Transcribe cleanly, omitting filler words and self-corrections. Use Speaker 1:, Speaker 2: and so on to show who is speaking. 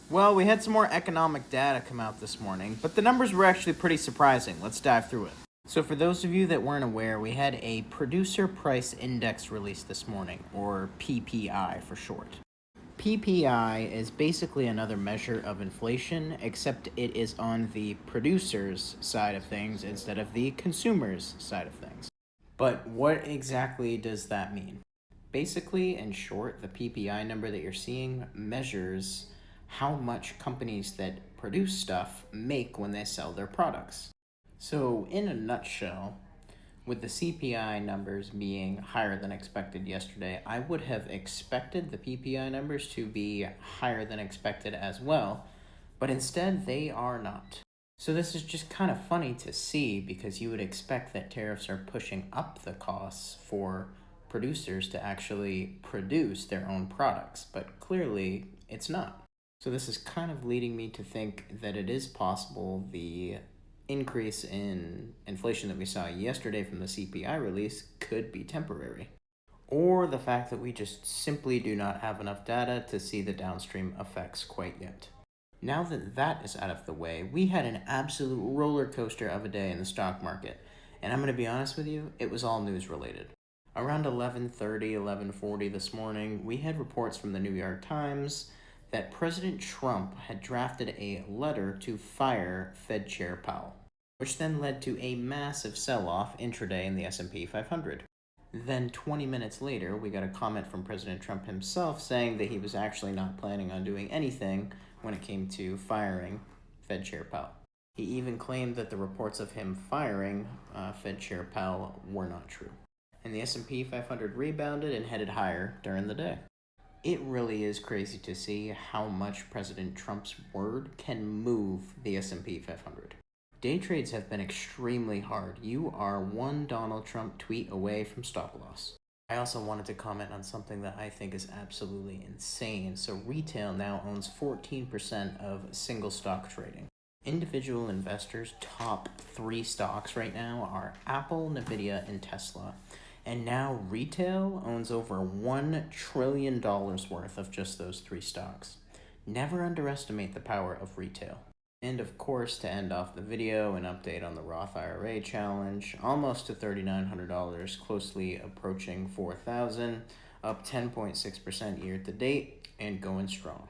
Speaker 1: Well, we had some more economic data come out this morning, but the numbers were actually pretty surprising. Let's dive through it. So, for those of you that weren't aware, we had a Producer Price Index released this morning, or PPI for short. PPI is basically another measure of inflation, except it is on the producer's side of things instead of the consumer's side of things. But what exactly does that mean? Basically, in short, the PPI number that you're seeing measures how much companies that produce stuff make when they sell their products. So, in a nutshell, with the CPI numbers being higher than expected yesterday, I would have expected the PPI numbers to be higher than expected as well, but instead they are not. So this is just kind of funny to see because you would expect that tariffs are pushing up the costs for producers to actually produce their own products, but clearly it's not. So this is kind of leading me to think that it is possible the increase in inflation that we saw yesterday from the CPI release could be temporary. Or the fact that we just simply do not have enough data to see the downstream effects quite yet. Now that that is out of the way, we had an absolute roller coaster of a day in the stock market. And I'm going to be honest with you, it was all news related. Around 11:30, 11:40 this morning, we had reports from the New York Times that President Trump had drafted a letter to fire Fed Chair Powell, which then led to a massive sell-off intraday in the S&P 500. Then 20 minutes later, we got a comment from President Trump himself saying that he was actually not planning on doing anything when it came to firing Fed Chair Powell. He even claimed that the reports of him firing Fed Chair Powell were not true. And the S&P 500 rebounded and headed higher during the day. It really is crazy to see how much President Trump's word can move the S&P 500. Day trades have been extremely hard. You are one Donald Trump tweet away from stop loss. I also wanted to comment on something that I think is absolutely insane. So retail now owns 14% of single stock trading. Individual investors' top 3 stocks right now are Apple, Nvidia, and Tesla. And now retail owns over $1 trillion worth of just those 3 stocks. Never underestimate the power of retail. And of course, to end off the video, an update on the Roth IRA challenge, almost to $3,900, closely approaching $4,000, up 10.6% year to date, and going strong.